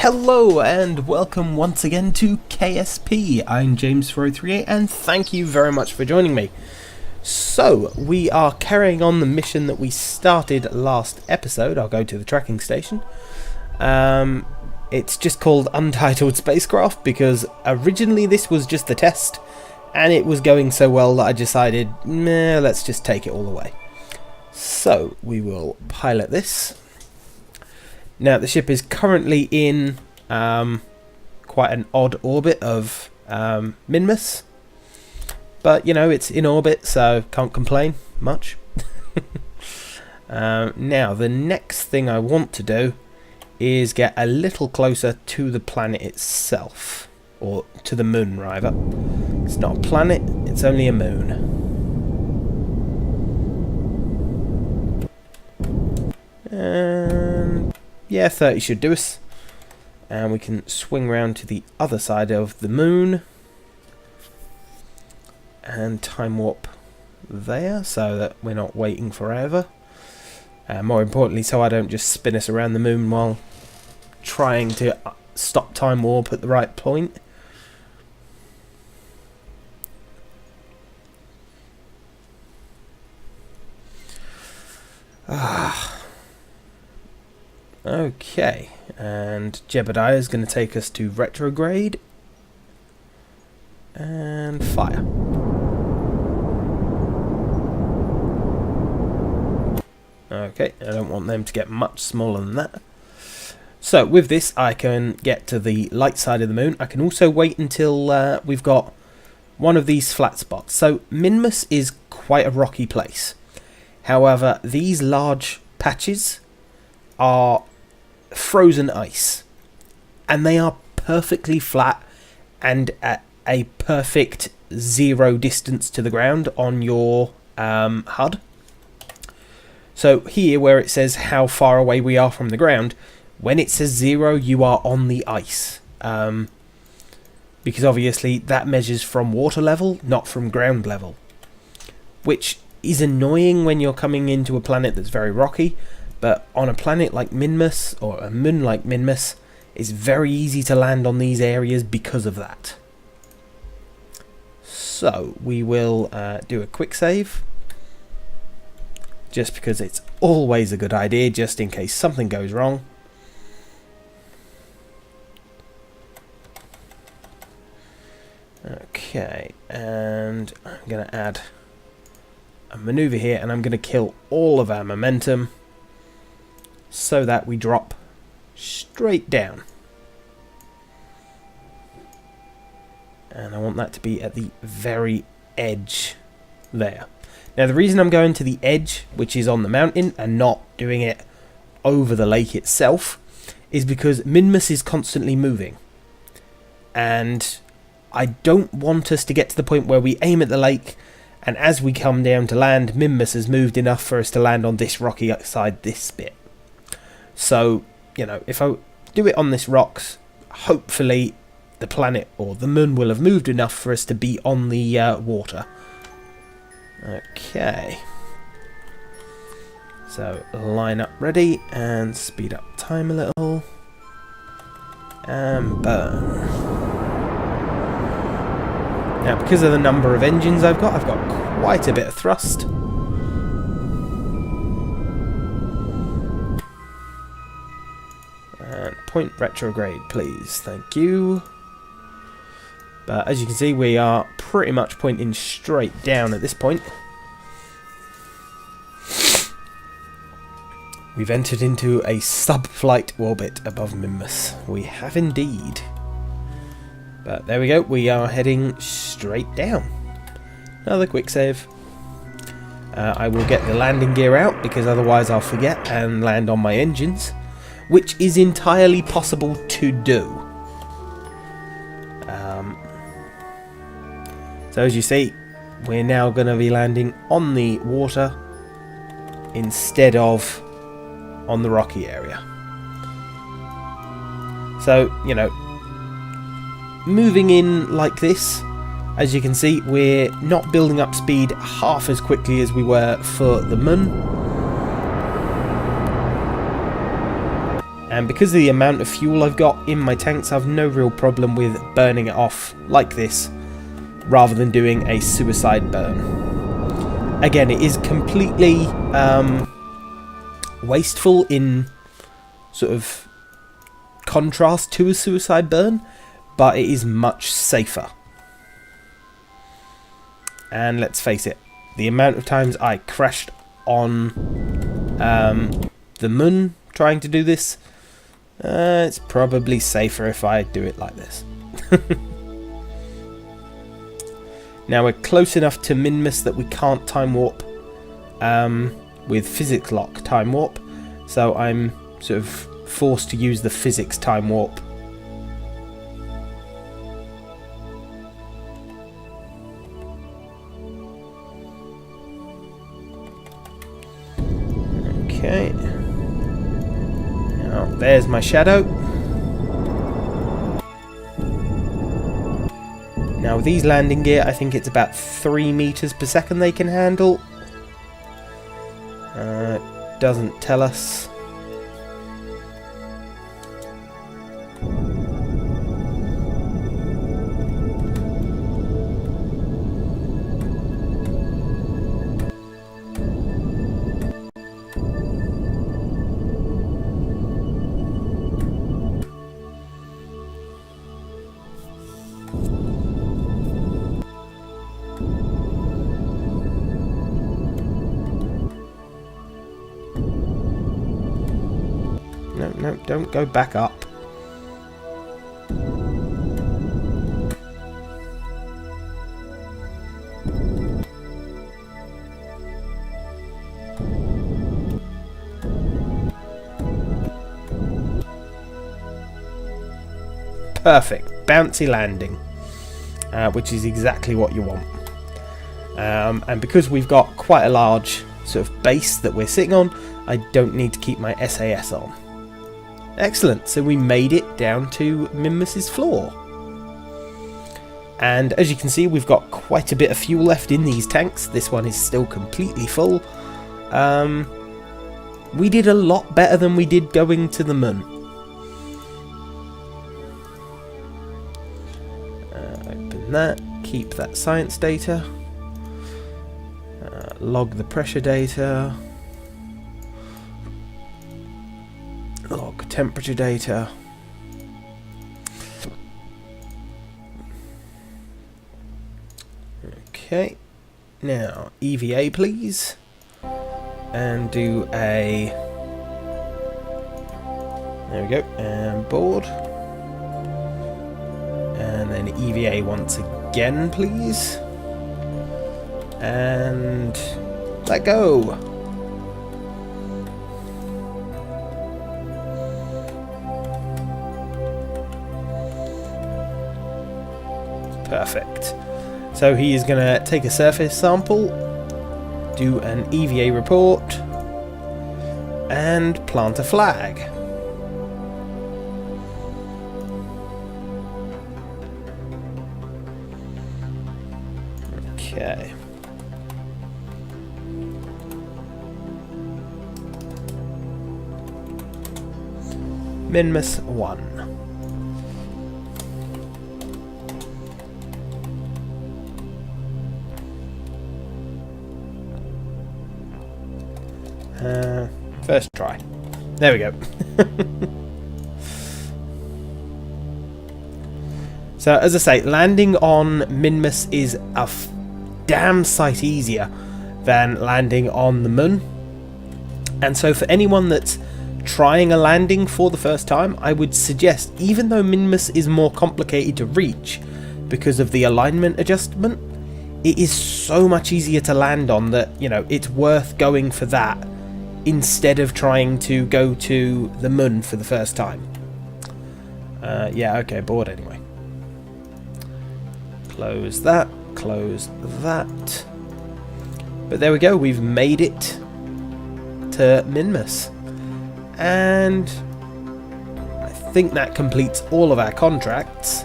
Hello and welcome once again to KSP. I'm James438 and thank you very much for joining me. So, we are carrying on the mission that we started last episode. I'll go to the tracking station. It's just called Untitled Spacecraft because originally this was just the test and it was going so well that I decided, meh, let's just take it all away. So, we will pilot this. Now, the ship is currently in quite an odd orbit of minmus. But, you know, it's in orbit, so can't complain much. Now, the next thing I want to do is get a little closer to the planet itself. Or to the moon, rather. It's not a planet, it's only a moon. And yeah, 30 should do us. And we can swing round to the other side of the moon. And time warp there so that we're not waiting forever. More importantly, so I don't just spin us around the moon while trying to stop time warp at the right point. Okay, and Jebediah is going to take us to retrograde and fire. Okay, I don't want them to get much smaller than that. So with this I can get to the light side of the moon. I can also wait until we've got one of these flat spots. So Minmus is quite a rocky place. However, these large patches are frozen ice. And they are perfectly flat and at a perfect zero distance to the ground on your HUD. So here where it says how far away we are from the ground, when it says 0 you are on the ice. Because obviously that measures from water level, not from ground level. Which is annoying when you're coming into a planet that's very rocky, but on a planet like Minmus, or a moon like Minmus, it's very easy to land on these areas because of that. So we will do a quick save. Just because it's always a good idea, just in case something goes wrong. Okay, and I'm going to add a maneuver here, and I'm going to kill all of our momentum so that we drop straight down. And I want that to be at the very edge there. Now the reason I'm going to the edge, which is on the mountain, and not doing it over the lake itself, is because Minmus is constantly moving. And I don't want us to get to the point where we aim at the lake, and as we come down to land, Minmus has moved enough for us to land on this rocky side, this bit. So, you know, if I do it on this rocks, hopefully the planet or the moon will have moved enough for us to be on the water. Okay, so line up ready and speed up time a little and burn. Now because of the number of engines I've got quite a bit of thrust. And point retrograde please, thank you. But as you can see, we are pretty much pointing straight down at this point. We've entered into a sub-flight orbit above Minmus. We have indeed. But there we go, we are heading straight down. Another quick save. I will get the landing gear out because otherwise I'll forget and land on my engines, which is entirely possible to do. So as you see, we're now going to be landing on the water instead of on the rocky area. So, you know, moving in like this, as you can see, we're not building up speed half as quickly as we were for the moon. And because of the amount of fuel I've got in my tanks, I've no real problem with burning it off like this, rather than doing a suicide burn. Again, it is completely wasteful in sort of contrast to a suicide burn, but it is much safer. And let's face it, the amount of times I crashed on the moon trying to do this, it's probably safer if I do it like this. Now we're close enough to minmus that we can't time warp with physics lock time warp, so I'm sort of forced to use the physics time warp. Okay. Now there's my shadow. Now with these landing gear, I think it's about 3 meters per second they can handle. Doesn't tell us. No, don't go back up. Perfect. Bouncy landing. Which is exactly what you want. And because we've got quite a large sort of base that we're sitting on, I don't need to keep my SAS on. Excellent, so we made it down to minmus's floor. And as you can see, we've got quite a bit of fuel left in these tanks. This one is still completely full. We did a lot better than we did going to the moon. Open that, keep that science data. Log the pressure data. Log temperature data. Okay, now EVA please, and do a, there we go, and board, and then EVA once again please, and let go. Perfect. So he is going to take a surface sample, do an EVA report, and plant a flag. Okay. Minmus 1. First try. There we go. So, as I say, landing on minmus is a damn sight easier than landing on the moon. And so for anyone that's trying a landing for the first time, I would suggest, even though minmus is more complicated to reach because of the alignment adjustment, it is so much easier to land on that, you know, it's worth going for that instead of trying to go to the moon for the first time. Yeah, okay, board anyway. Close that, close that. But there we go, we've made it to minmus. And I think that completes all of our contracts.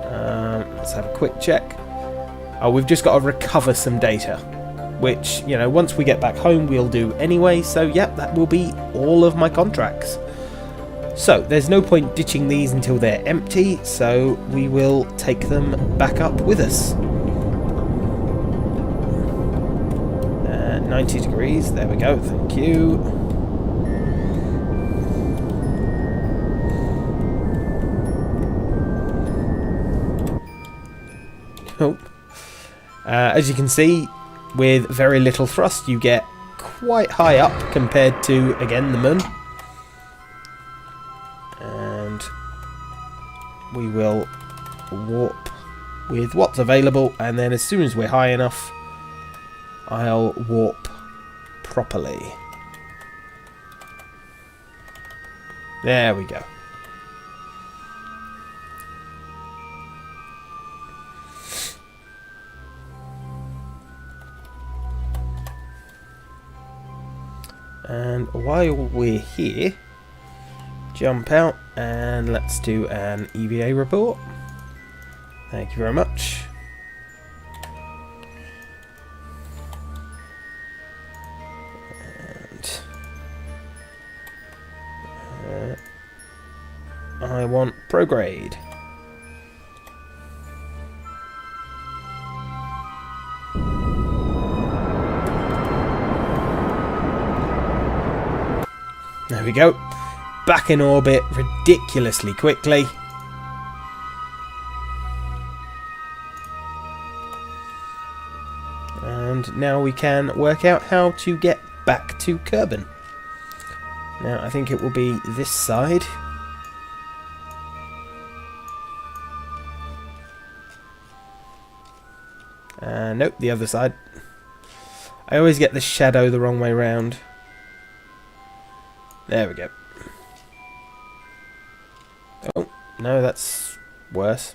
Let's have a quick check. Oh, we've just got to recover some data, which, you know, once we get back home we'll do anyway. So yep, that will be all of my contracts. So there's no point ditching these until they're empty, so we will take them back up with us. 90 degrees, there we go, thank you. Oh. As you can see, with very little thrust you get quite high up compared to, again, the moon. And we will warp with what's available, and then as soon as we're high enough, I'll warp properly. There we go. And while we're here, jump out and let's do an EVA report. Thank you very much. And I want prograde. There we go. Back in orbit ridiculously quickly. And now we can work out how to get back to Kerbal. Now I think it will be this side. Nope, the other side. I always get the shadow the wrong way round. There we go. Oh, no, that's worse.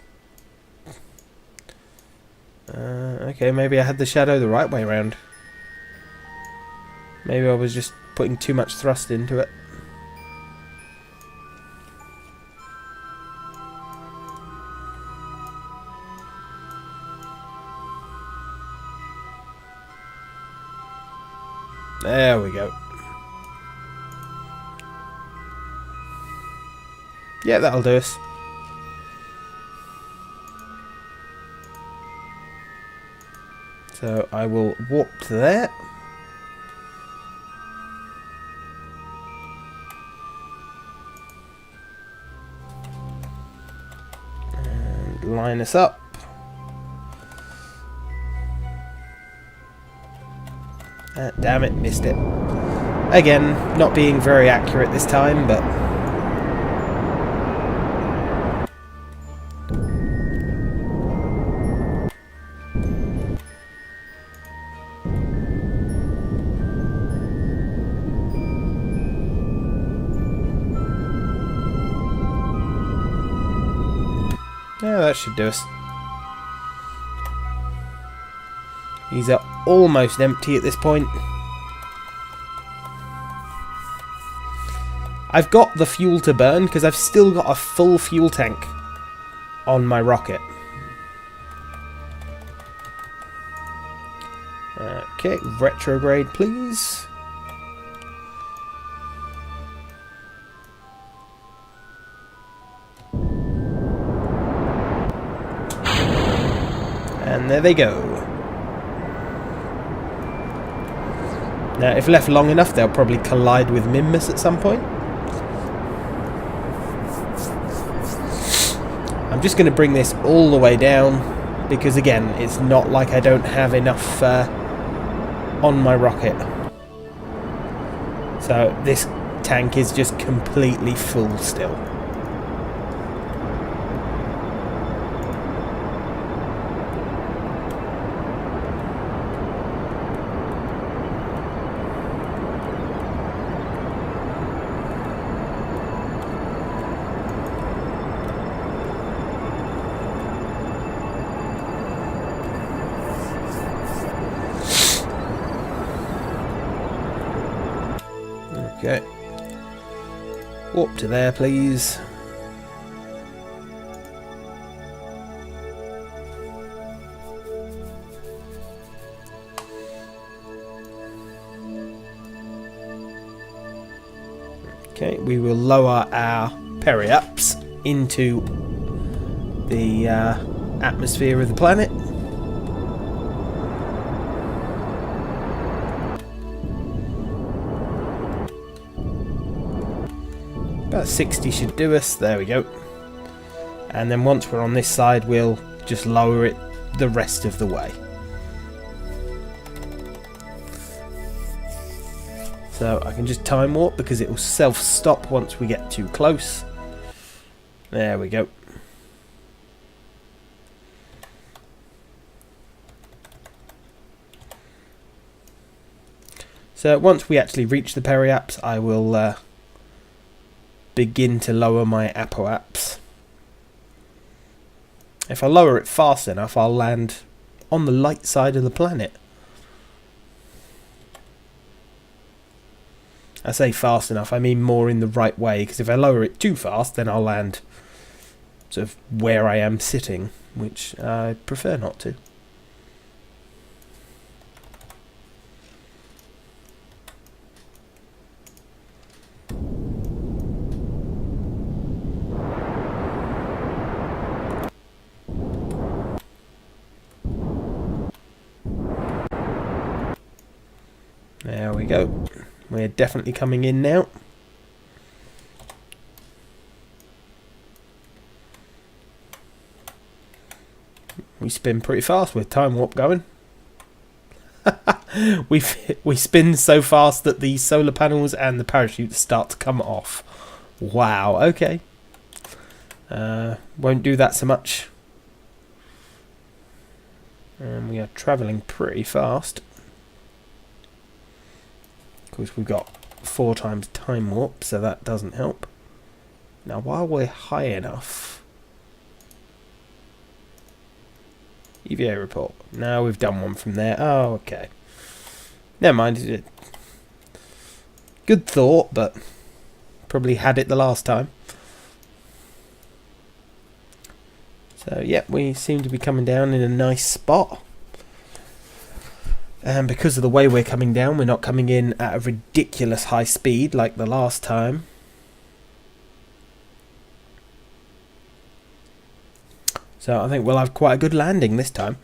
Okay, maybe I had the shadow the right way round. Maybe I was just putting too much thrust into it. There we go. Yeah, that'll do us. So I will warp to there. And line us up. Damn it, missed it. Again, not being very accurate this time, but... yeah, that should do us. These are almost empty at this point. I've got the fuel to burn because I've still got a full fuel tank on my rocket. Okay, retrograde please. And there they go. Now, if left long enough, they'll probably collide with minmus at some point. I'm just going to bring this all the way down, because again, it's not like I don't have enough on my rocket. So this tank is just completely full still. Okay. Warp to there, please. Okay, we will lower our periaps into the atmosphere of the planet. About 60 should do us. There we go. And then once we're on this side, we'll just lower it the rest of the way. So I can just time warp because it will self-stop once we get too close. There we go. So once we actually reach the periaps, I will begin to lower my apoaps. If I lower it fast enough, I'll land on the light side of the planet. I say fast enough, I mean more in the right way, because if I lower it too fast, then I'll land sort of where I am sitting, which I prefer not to. There we go. We're definitely coming in now. We spin pretty fast with time warp going. we spin so fast that the solar panels and the parachutes start to come off. Wow, okay. Won't do that so much. And we are travelling pretty fast. Of course, we've got 4 times time warp, so that doesn't help. Now, while we're high enough... EVA report. Now we've done one from there. Oh, okay. Never mind. Good thought, but probably had it the last time. So, yeah, we seem to be coming down in a nice spot. And because of the way we're coming down, we're not coming in at a ridiculous high speed like the last time. So I think we'll have quite a good landing this time.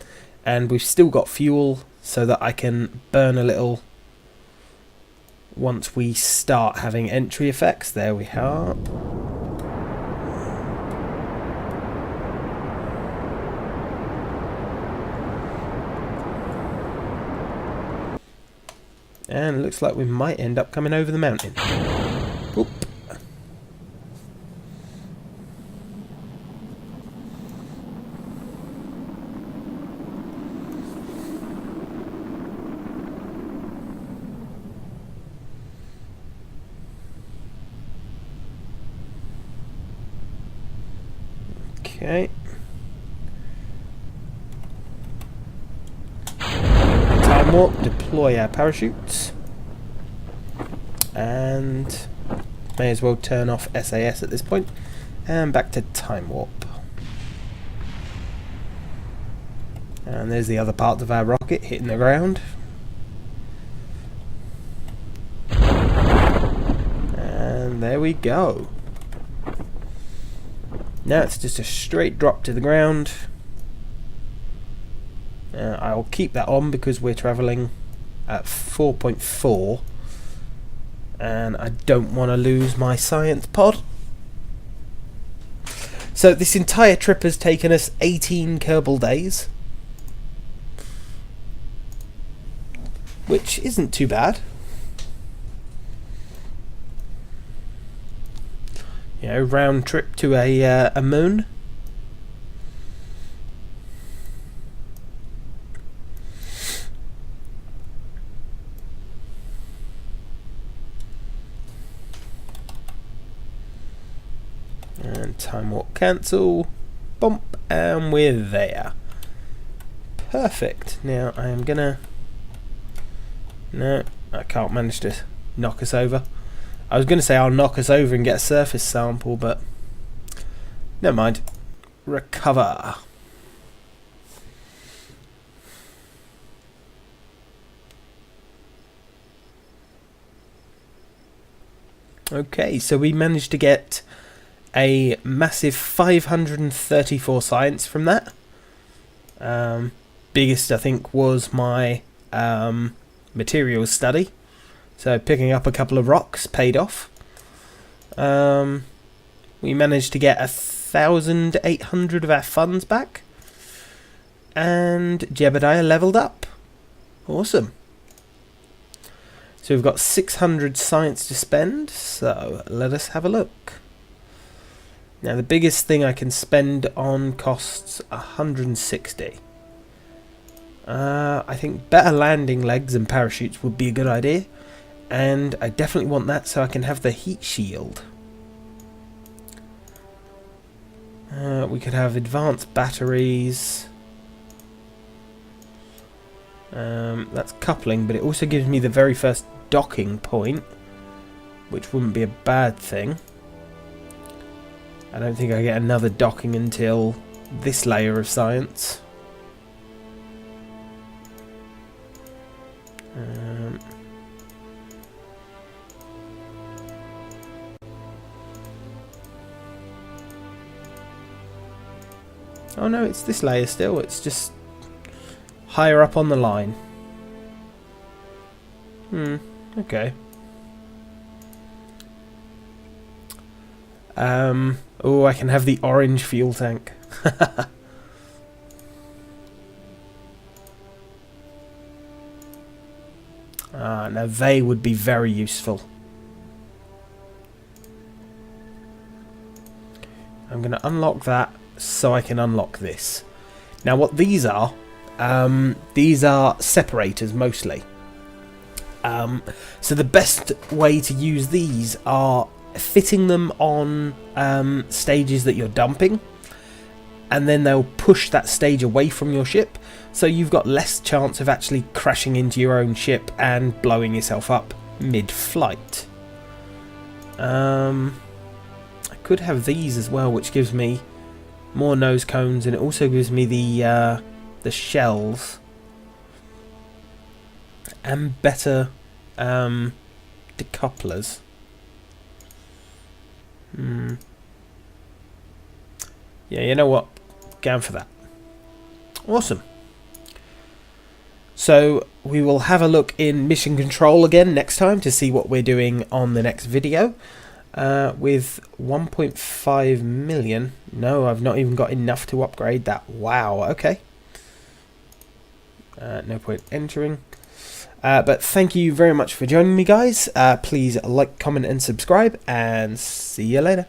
And we've still got fuel so that I can burn a little once we start having entry effects. There we are. And it looks like we might end up coming over the mountain. Oop. Okay. Time warp, deploy our parachutes. And may as well turn off SAS at this point. And back to time warp. And there's the other part of our rocket hitting the ground. And there we go. Now it's just a straight drop to the ground. I'll keep that on because we're travelling at 4.4 and I don't want to lose my science pod. So this entire trip has taken us 18 Kerbal days, which isn't too bad. You know, round trip to a moon. And time warp cancel. Bump, and we're there. Perfect. Now I am gonna... No, I can't manage to knock us over. I was going to say I'll knock us over and get a surface sample, but never mind. Recover. Okay, so we managed to get a massive 534 science from that. Biggest, I think, was my materials study. So picking up a couple of rocks paid off. We managed to get 1,800 of our funds back. And Jebediah leveled up. Awesome. So we've got 600 science to spend, so let us have a look. Now the biggest thing I can spend on costs 160. I think better landing legs and parachutes would be a good idea. And I definitely want that so I can have the heat shield. We could have advanced batteries. That's coupling, but it also gives me the very first docking point, which wouldn't be a bad thing. I don't think I get another docking until this layer of science. Oh no, it's this layer still, it's just higher up on the line. Okay. Oh, I can have the orange fuel tank. Now they would be very useful. I'm going to unlock that so I can unlock this. Now what these are separators mostly. So the best way to use these are fitting them on stages that you're dumping, and then they'll push that stage away from your ship, so you've got less chance of actually crashing into your own ship and blowing yourself up mid-flight. I could have these as well, which gives me more nose cones, and it also gives me the shells and better decouplers. Yeah, you know what? Going for that. Awesome. So we will have a look in mission control again next time to see what we're doing on the next video. With 1.5 million. No, I've not even got enough to upgrade that. Wow, okay. No point entering. But thank you very much for joining me, guys. Please like, comment, and subscribe, and see you later.